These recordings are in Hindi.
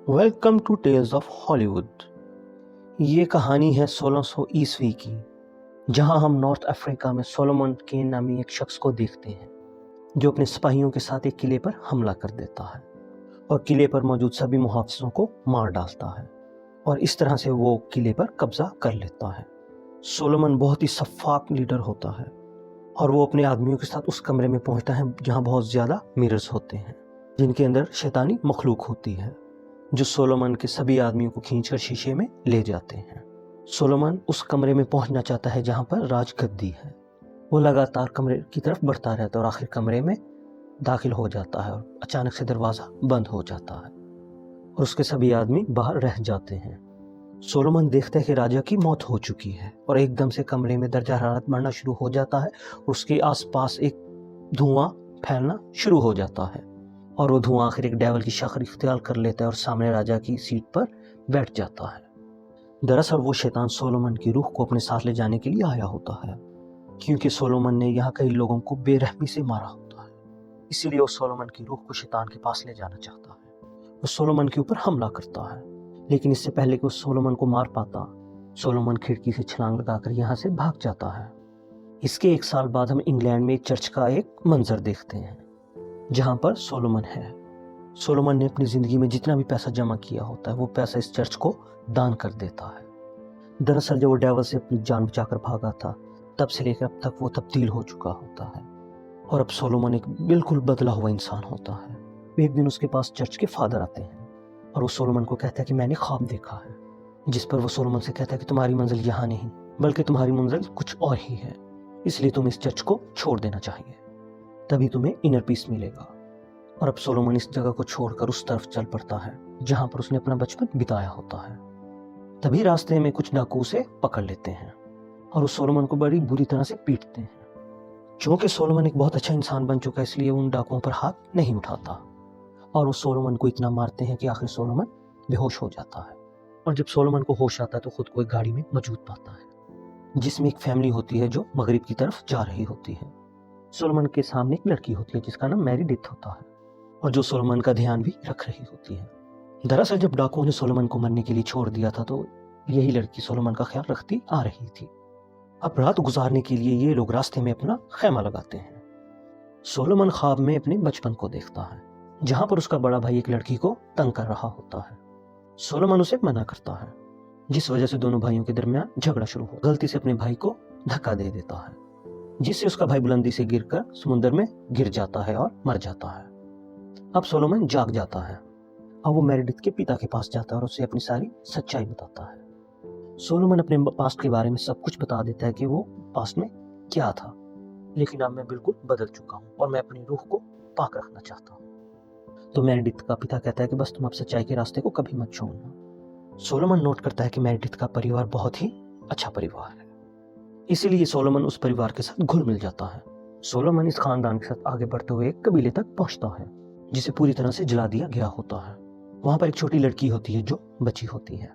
Welcome to tales of Hollywood. ये कहानी है 1600 ईस्वी की, जहां हम नॉर्थ अफ्रीका में सोलोमन के नामी एक शख्स को देखते हैं जो अपने सिपाहियों के साथ एक किले पर हमला कर देता है और किले पर मौजूद सभी मुहाफिजों को मार डालता है और इस तरह से वो किले पर कब्जा कर लेता है। सोलोमन बहुत ही शफ़ाक लीडर होता है और वो अपने आदमियों के साथ उस कमरे में पहुंचता है जहां बहुत ज़्यादा मिरर्स होते हैं, जिनके अंदर शैतानी मखलूक होती है, जो सोलोमन के सभी आदमियों को खींचकर शीशे में ले जाते हैं। सोलोमन उस कमरे में पहुंचना चाहता है जहां पर राजगद्दी है। वो लगातार कमरे की तरफ बढ़ता रहता है और आखिर कमरे में दाखिल हो जाता है और अचानक से दरवाज़ा बंद हो जाता है और उसके सभी आदमी बाहर रह जाते हैं। सोलोमन देखता है कि राजा की मौत हो चुकी है और एकदम से कमरे में दर्जा हरारत बढ़ना शुरू हो जाता है और उसके आसपास एक धुआं फैलना शुरू हो जाता है और वो धुआं आखिर एक डेविल की शक्ल इख्तियार कर लेता है और सामने राजा की सीट पर बैठ जाता है। दरअसल वो शैतान सोलोमन की रूह को अपने साथ ले जाने के लिए आया होता है, क्योंकि सोलोमन ने यहाँ कई लोगों को बेरहमी से मारा होता है। इसीलिए वो सोलोमन की रूह को शैतान के पास ले जाना चाहता है। वो सोलोमन के ऊपर हमला करता है, लेकिन इससे पहले कि वो सोलोमन को मार पाता, सोलोमन खिड़की से छलांग लगाकर यहाँ से भाग जाता है। इसके एक साल बाद हम इंग्लैंड में एक चर्च का एक मंजर देखते हैं जहाँ पर सोलोमन है। सोलोमन ने अपनी ज़िंदगी में जितना भी पैसा जमा किया होता है वो पैसा इस चर्च को दान कर देता है। दरअसल जब वो डेविल से अपनी जान बचाकर भागा था, तब से लेकर अब तक वो तब्दील हो चुका होता है और अब सोलोमन एक बिल्कुल बदला हुआ इंसान होता है। एक दिन उसके पास चर्च के फादर आते हैं और वो सोलोमन को कहता है कि मैंने ख्वाब देखा है, जिस पर वो सोलोमन से कहता है कि तुम्हारी मंजिल यहाँ नहीं बल्कि तुम्हारी मंजिल कुछ और ही है, इसलिए तुम्हें इस चर्च को छोड़ देना चाहिए, तभी तुम्हें इनर पीस मिलेगा। और अब सोलोमन इस जगह को छोड़कर उस तरफ चल पड़ता है जहां पर उसने अपना बचपन बिताया होता है। तभी रास्ते में कुछ डाकू उसे पकड़ लेते हैं और उस सोलोमन को बड़ी बुरी तरह से पीटते हैं। क्योंकि सोलोमन एक बहुत अच्छा इंसान बन चुका है, इसलिए उन डाकुओं पर हाथ नहीं उठाता और उस सोलोमन को इतना मारते हैं कि आखिर सोलोमन बेहोश हो जाता है। और जब सोलोमन को होश आता है तो खुद को एक गाड़ी में मौजूद पाता है जिसमें एक फैमिली होती है जो मगरिब की तरफ जा रही होती है। सोलोमन के सामने एक लड़की होती है जिसका नाम मेरिडिथ होता है और जो सोलोमन का ध्यान भी रख रही होती है। दरअसल जब डाकुओं ने सोलोमन को मरने के लिए छोड़ दिया था तो यही लड़की सोलोमन का ख्याल रखती आ रही थी। अब रात गुजारने के लिए ये लोग रास्ते में अपना खैमा लगाते हैं। सोलोमन ख्वाब में अपने बचपन को देखता है जहां पर उसका बड़ा भाई एक लड़की को तंग कर रहा होता है। सोलोमन उसे मना करता है, जिस वजह से दोनों भाइयों के दरमियान झगड़ा शुरू हो। गलती से अपने भाई को धक्का दे देता है, जिससे उसका भाई बुलंदी से गिरकर समुद्र में गिर जाता है और मर जाता है। अब सोलोमन जाग जाता है। अब वो मेरिडिथ के पिता के पास जाता है और उसे अपनी सारी सच्चाई बताता है। सोलोमन अपने पास्ट के बारे में सब कुछ बता देता है कि वो पास्ट में क्या था, लेकिन अब मैं बिल्कुल बदल चुका हूँ और मैं अपनी रूह को पाक रखना चाहता हूँ। तो मेरिडिथ का पिता कहता है कि बस तुम अब सच्चाई के रास्ते को कभी मत छोड़ना। सोलोमन नोट करता है कि मेरिडिथ का परिवार बहुत ही अच्छा परिवार है, इसीलिए सोलोमन उस परिवार के साथ घुल मिल जाता है। सोलोमन इस खानदान के साथ आगे बढ़ते हुए एक कबीले तक पहुंचता है जिसे पूरी तरह से जला दिया गया होता है। वहां पर एक छोटी लड़की होती है जो बच्ची होती है।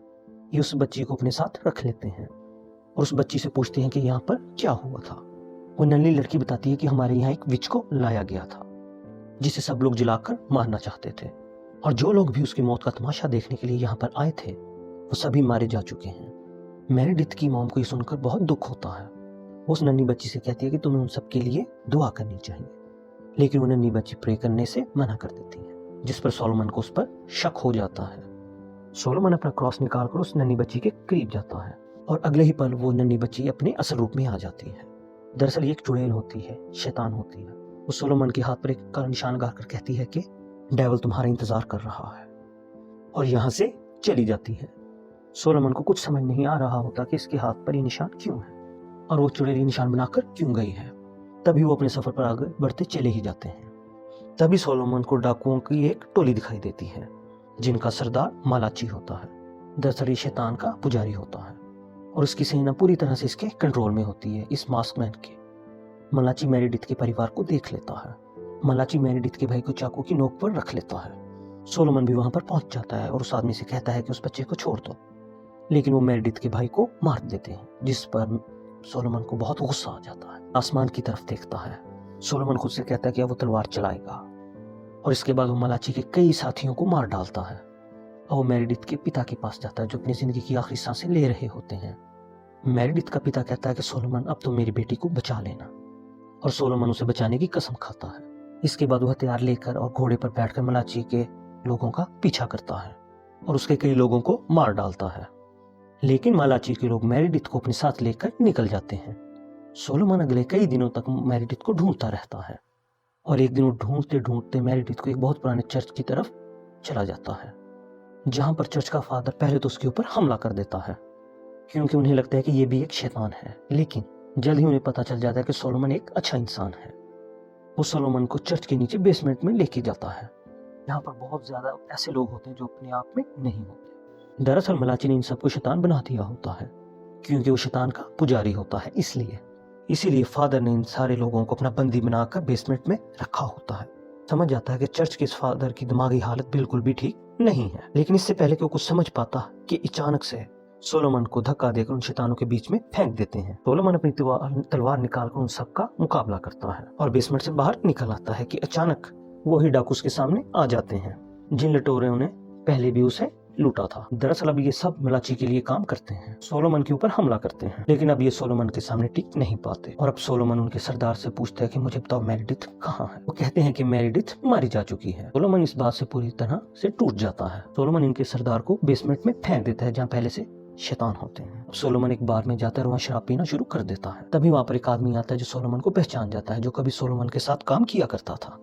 ये उस बच्ची को अपने साथ रख लेते हैं और उस बच्ची से पूछते हैं कि यहाँ पर क्या हुआ था। वो नन्ही लड़की बताती है कि हमारे यहाँ एक विच को लाया गया था जिसे सब लोग जलाकर मारना चाहते थे और जो लोग भी उसकी मौत का तमाशा देखने के लिए यहाँ पर आए थे वो सभी मारे जा चुके हैं। मेरिडिथ की मॉम को ये सुनकर बहुत दुख होता है। वो उस नन्ही बच्ची से कहती है कि तुम्हें उन सब के लिए दुआ करनी चाहिए, लेकिन वो नन्ही बच्ची प्रे करने से मना कर देती है, जिस पर सोलोमन को उस पर शक हो जाता है। सोलोमन अपना क्रॉस निकालकर उस नन्ही बच्ची के करीब जाता है और अगले ही पल वो नन्ही बच्ची अपने असल रूप में आ जाती है। दरअसल ये एक चुड़ैल होती है, शैतान होती है। वो सोलोमन के हाथ पर एक काला निशान लगाकर कहती है कि डेविल तुम्हारा इंतजार कर रहा है, और यहाँ से चली जाती है। सोलोमन को कुछ समझ नहीं आ रहा होता कि इसके हाथ पर ये निशान क्यों है और वो चुड़ैल ये निशान बनाकर क्यों गई है। तभी वो अपने सफर पर आगे बढ़ते चले ही जाते हैं। तभी सोलोमन को डाकुओं की एक टोली दिखाई देती है जिनका सरदार मालाची होता है। दरअसल ये शैतान का पुजारी होता है और उसकी सेना पूरी तरह से इसके कंट्रोल में होती है, इस मास्कमैन के। मालाची मेरिडिथ के परिवार को देख लेता है। मालाची मेरिडिथ के भाई को चाकू की नोक पर रख लेता है। सोलोमन भी वहां पर पहुंच जाता है और उस आदमी से कहता है कि उस बच्चे को छोड़ दो, लेकिन वो मेरिडिथ के भाई को मार देते हैं, जिस पर सोलोमन को बहुत गुस्सा आ जाता है। आसमान की तरफ देखता है। सोलोमन खुद से कहता है कि वो तलवार चलाएगा और इसके बाद वो मालाची के कई साथियों को मार डालता है और वो मेरिडिथ के पिता के पास जाता है जो अपनी जिंदगी की आखिरी सांसें ले रहे होते हैं। मेरिडिथ का पिता कहता है कि सोलोमन अब तो मेरी बेटी को बचा लेना, और सोलोमन उसे बचाने की कसम खाता है। इसके बाद वह हथियार लेकर और घोड़े पर बैठकर मलाची के लोगों का पीछा करता है और उसके कई लोगों को मार डालता है। लेकिन मलाची के लोग मेरिडिथ को अपने साथ लेकर निकल जाते हैं। सोलोमन अगले कई दिनों तक मेरिडिथ को ढूंढता रहता है और एक दिन वो ढूंढते ढूंढते मेरिडिथ को एक बहुत पुराने चर्च की तरफ चला जाता है, जहां पर चर्च का फादर पहले तो उसके ऊपर हमला कर देता है क्योंकि उन्हें लगता है कि ये भी एक शैतान है। लेकिन जल्द ही उन्हें पता चल जाता है कि सोलोमन एक अच्छा इंसान है। वो सोलोमन को चर्च के नीचे बेसमेंट में लेके जाता है। यहाँ पर बहुत ज्यादा ऐसे लोग होते हैं जो अपने आप में नहीं होते। दरअसल मलाची ने इन सबको शैतान बना दिया होता है क्योंकि वो शैतान का पुजारी होता है। इसीलिए फादर ने इन सारे लोगों को अपना बंदी बनाकर बेसमेंट में रखा होता है। समझ जाता है कि चर्च के इस फादर की दिमागी हालत बिल्कुल भी ठीक नहीं है। लेकिन इससे पहले कि वो कुछ समझ पाता कि अचानक से सोलोमन को धक्का देकर उन शैतानों के बीच में फेंक देते हैं। सोलोमन अपनी तलवार निकालकर उन सबका मुकाबला करता है और बेसमेंट से बाहर निकल आता है कि अचानक वही डाकू उसके सामने आ जाते हैं जिन लटोरों ने पहले भी उसे लूटा था। दरअसल अब ये सब मलाची के लिए काम करते हैं, सोलोमन के ऊपर हमला करते हैं। लेकिन अब ये सोलोमन के सामने टिक नहीं पाते और अब सोलोमन उनके सरदार से पूछता है कि मुझे बताओ मेरिडिथ कहाँ है। वो कहते हैं कि मेरिडिथ मारी जा चुकी है। सोलोमन इस बात से पूरी तरह से टूट जाता है। सोलोमन इनके सरदार को बेसमेंट में फेंक देता है जहाँ पहले से शैतान होते हैं। सोलोमन एक बार में जाता है और वहाँ शराब पीना शुरू कर देता है। तभी वहाँ पर एक आदमी आता है जो सोलोमन को पहचान जाता है, जो कभी सोलोमन के साथ काम किया करता था।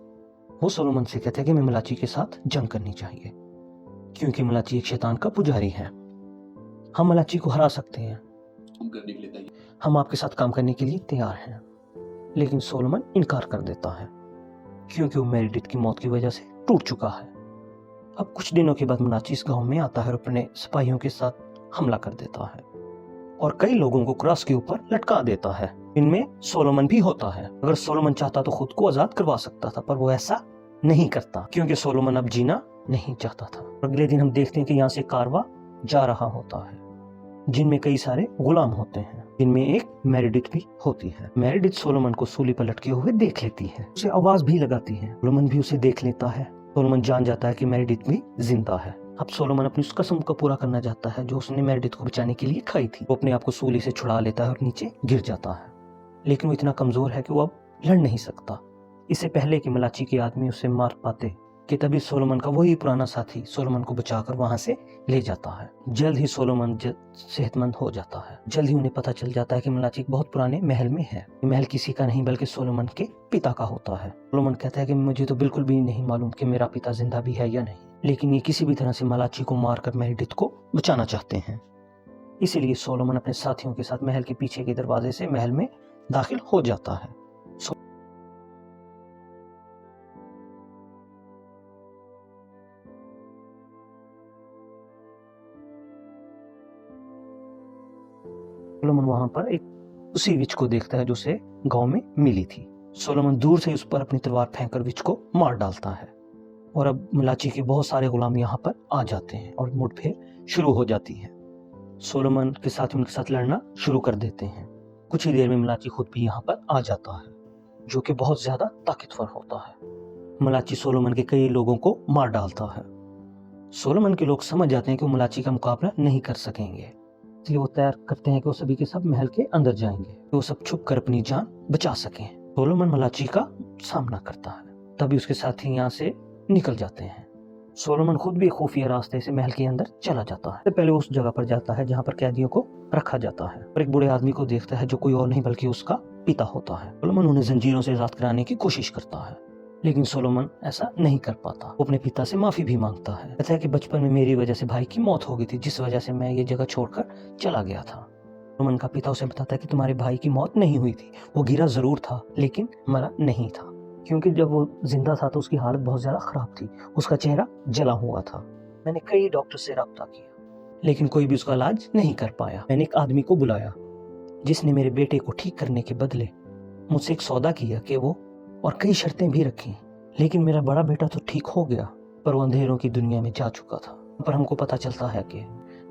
वो सोलोमन से कहते हैं कि मैं मलाची के साथ जंग करनी चाहिए क्योंकि मलाची एक शैतान का पुजारी है। हम मलाची को हरा सकते हैं, हम आपके साथ काम करने के लिए तैयार हैं। लेकिन सोलोमन इनकार कर देता है क्योंकि वो मेरिडिथ की मौत की वजह से टूट चुका है। अब कुछ दिनों के बाद मलाची इस गांव में आता है और अपने सिपाहियों के साथ हमला कर देता है और कई लोगों को क्रॉस के ऊपर लटका देता है। इनमें सोलोमन भी होता है। अगर सोलोमन चाहता तो खुद को आजाद करवा सकता था, पर वो ऐसा नहीं करता क्योंकि सोलोमन अब जीना नहीं चाहता था। अगले दिन हम देखते हैं कि यहाँ से कारवा जा रहा होता है जिनमें कई सारे गुलाम होते हैं, जिनमें एक मेरिडिथ भी होती है। मेरिडिथ सोलोमन को सूली पर लटके हुए देख लेती है, उसे आवाज भी लगाती है। सोलोमन भी उसे देख लेता है। सोलोमन जान जाता है कि मेरिडिथ भी जिंदा है। अब सोलोमन अपनी उस कसम को पूरा करना चाहता है जो उसने मेरिडिथ को बचाने के लिए खाई थी। वो अपने आप को सूली से छुड़ा लेता है और नीचे गिर जाता है। लेकिन वो इतना कमजोर है कि वो अब लड़ नहीं सकता। इससे पहले कि मलाची के आदमी उसे मार पाते कि तभी सोलोमन का वही पुराना साथी सोलोमन को बचाकर वहां से ले जाता है। जल्द ही सोलोमन सेहतमंद हो जाता है। जल्द ही उन्हें पता चल जाता है कि मलाची बहुत पुराने महल में है। महल किसी का नहीं बल्कि सोलोमन के पिता का होता है। सोलोमन कहता है कि मुझे तो बिल्कुल भी नहीं मालूम कि मेरा पिता जिंदा भी है या नहीं, लेकिन ये किसी भी तरह से मलाची को मारकर मेरिडिथ को बचाना चाहते हैं। इसीलिए सोलोमन अपने साथियों के साथ महल के पीछे के दरवाजे से महल में दाखिल हो जाता है। सोलोमन वहां पर एक उसी विच को देखता है जो उसे गांव में मिली थी। सोलोमन दूर से उस पर अपनी तलवार फेंककर विच को मार डालता है और अब मलाची के बहुत सारे गुलाम यहाँ पर आ जाते हैं और मुठभेड़ शुरू हो जाती है। सोलोमन के साथ उनके साथ लड़ना शुरू कर देते हैं। कुछ ही देर में मलाची खुद भी यहाँ पर आ जाता है जो कि बहुत ज्यादा ताकतवर होता है। मलाची सोलोमन के कई लोगों को मार डालता है। सोलोमन के लोग समझ जाते हैं कि वो मलाची का मुकाबला नहीं कर सकेंगे, इसलिए वो तैयार करते हैं कि वो सभी के सब महल के अंदर जाएंगे, तो वो सब छुप कर अपनी जान बचा सकें। सोलोमन मलाची का सामना करता है, तभी उसके साथी यहाँ से निकल जाते हैं। सोलोमन खुद भी खुफिया रास्ते से महल के अंदर चला जाता है। पहले उस जगह पर जाता है जहाँ पर कैदियों को रखा जाता है और एक बूढ़े आदमी को देखता है जो कोई और नहीं बल्कि उसका पिता होता है। सोलोमन उन्हें जंजीरों से आजाद कराने की कोशिश करता है, लेकिन सोलोमन ऐसा नहीं कर पाता। वो अपने पिता से माफी भी मांगता है। कहता है कि बचपन में मेरी वजह से भाई की मौत हो गई थी, जिस वजह से मैं ये जगह छोड़कर चला गया था। सोलोमन का पिता उसे बताता है कि तुम्हारे भाई की मौत नहीं हुई थी, वो गिरा जरूर था लेकिन मरा नहीं था, क्योंकि जब वो जिंदा था तो उसकी हालत बहुत ज्यादा खराब थी, उसका चेहरा जला हुआ था। मैंने कई डॉक्टर से रब्ता किया लेकिन कोई भी उसका इलाज नहीं कर पाया। मैंने एक आदमी को बुलाया जिसने मेरे बेटे को ठीक करने के बदले मुझसे एक सौदा किया कि वो और कई शर्तें भी रखी, लेकिन मेरा बड़ा बेटा तो ठीक हो गया पर वो अंधेरों की दुनिया में जा चुका था। पर हमको पता चलता है कि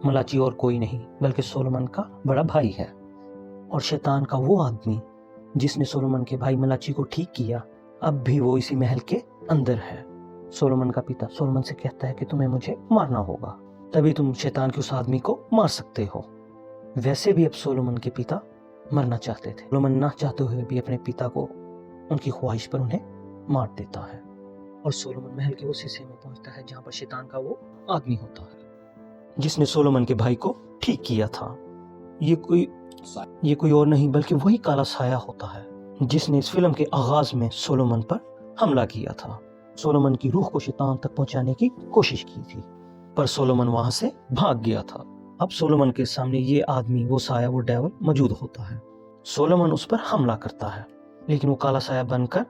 मलाची और कोई नहीं बल्कि सोलोमन का बड़ा भाई है और शैतान का वो आदमी जिसने सोलोमन के भाई मलाची को ठीक किया अब भी वो इसी महल के अंदर है। सोलोमन का पिता सोलोमन से कहता है कि तुम्हें मुझे मारना होगा, तभी तुम शैतान के उस आदमी को मार सकते हो। वैसे भी अब सोलोमन के पिता मरना चाहते थे। सोलोमन ना चाहते हुए भी अपने पिता को उनकी ख्वाहिश पर उन्हें मार देता है और सोलोमन महल के उस हिस्से में पहुंचता है जहां पर शैतान का वो आदमी होता है जिसने सोलोमन के भाई को ठीक किया था। ये कोई और नहीं बल्कि वही काला साया होता है जिसने इस फिल्म के आगाज में सोलोमन पर हमला किया था। सोलोमन की रूह को शैतान तक पहुंचाने की कोशिश की थी, पर सोलोमन वहां से भाग गया था। अब सोलोमन के सामने ये आदमी, वो साया, वो डेविल मौजूद होता है। सोलोमन उस पर हमला करता है, लेकिन वो काला साया बनकर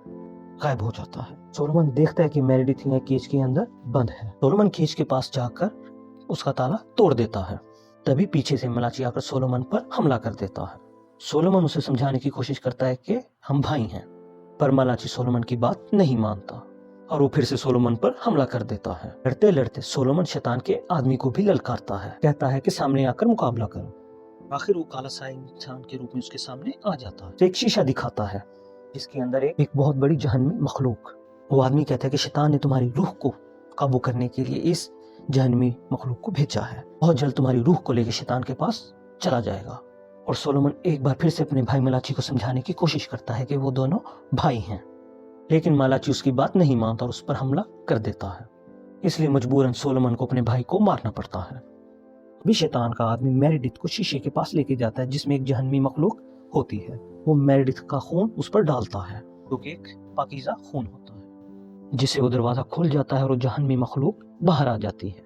गायब हो जाता है। सोलोमन देखता है कि मेरेडिथ केज के अंदर बंद है। सोलोमन केज के पास जाकर उसका ताला तोड़ देता है। तभी पीछे से मलाची आकर सोलोमन पर हमला कर देता है। सोलोमन उसे समझाने की कोशिश करता है कि हम भाई हैं, पर मलाची सोलोमन की बात नहीं मानता और वो फिर से सोलोमन पर हमला कर देता है। लड़ते लड़ते सोलोमन शैतान के आदमी को भी ललकारता है, कहता है कि सामने आकर मुकाबला करो। आखिर वो काला साया इंसान के रूप में उसके सामने आ जाता है। एक शीशा दिखाता है जिसके अंदर एक बहुत बड़ी जहन्नमी मखलूक। वो आदमी कहता है कि शैतान ने तुम्हारी रूह को काबू करने के लिए इस जहन्नमी मखलूक को भेजा है। बहुत जल्द तुम्हारी रूह को लेकर शैतान के पास चला जाएगा। और सोलोमन एक बार फिर से अपने भाई मलाची को समझाने की कोशिश करता है कि वो दोनों भाई हैं, लेकिन मलाची उसकी बात नहीं मानता और उस पर हमला कर देता है। इसलिए मजबूरन सोलोमन को अपने भाई को मारना पड़ता है। अभी शैतान का आदमी मेरेडिथ को शीशे के पास लेके जाता है जिसमें एक जहन्नमी मखलूक होती है। वो मेरेडिथ का खून उस पर डालता है, जो कि एक पाकीज़ा खून होता है, जिससे वो दरवाजा खुल जाता है और वो जहन्नमी मखलूक बाहर आ जाती है,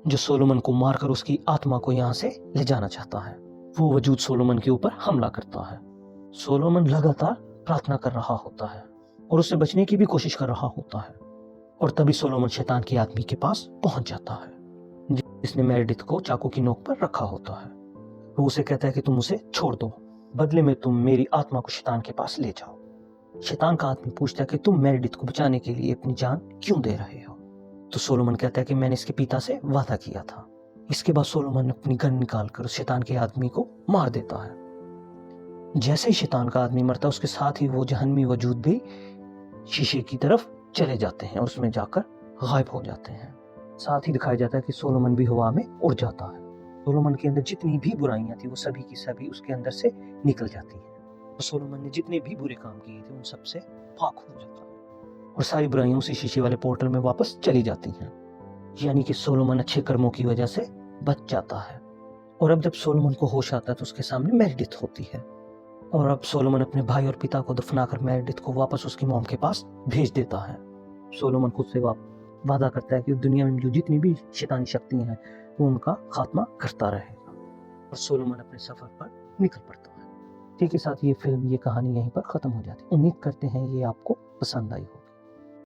जो सोलोमन को मारकर उसकी आत्मा को यहाँ से ले जाना चाहता है। वो वजूद सोलोमन के ऊपर हमला करता है। सोलोमन लगातार प्रार्थना कर रहा होता है और उससे बचने की भी कोशिश कर रहा होता है, और तभी सोलोमन शैतान के आदमी के पास पहुंच जाता है जिसने मेरेडिथ को चाकू की नोक पर रखा होता है। वो उसे कहता है कि तुम उसे छोड़ दो, बदले में तुम मेरी आत्मा को शैतान के पास ले जाओ। शैतान का आदमी पूछता है कि तुम मेरेडिथ को बचाने के लिए अपनी जान क्यों दे रहे हो? तो सोलोमन कहता है कि मैंने इसके पिता से वादा किया था। इसके बाद सोलोमन अपनी गन निकालकर उस शैतान के आदमी को मार देता है। जैसे ही शैतान का आदमी मरता है, उसके साथ ही वो जहन्नमी वजूद भी शीशे की तरफ चले जाते हैं और उसमें जाकर गायब हो जाते हैं। साथ ही दिखाया जाता है कि सोलोमन भी हवा में उड़ जाता है। सोलोमन के अंदर जितनी भी बुराइयां थी वो सभी की सभी उसके अंदर से निकल जाती हैं। और सोलोमन ने जितने भी बुरे काम किए थे उन सब से पाक हो जाता है और सारी बुराइयां उसी शीशे वाले पोर्टल में वापस चली जाती हैं। यानी कि सोलोमन अच्छे कर्मों की वजह से बच जाता है। और अब जब सोलोमन को होश आता है तो उसके सामने मेरेडिथ होती है, और अब सोलोमन अपने भाई और पिता को दफनाकर मेरेडिथ को वापस उसकी मॉम के पास भेज देता है। सोलोमन खुद से वादा करता है कि दुनिया में जो जितनी भी शैतानी शक्तियां हैं वो उनका खात्मा करता रहेगा, और सोलोमन अपने सफर पर निकल पड़ता है। ठीक है, साथ ये फिल्म, ये कहानी यहीं पर खत्म हो जाती है। उम्मीद करते हैं ये आपको पसंद आई हो।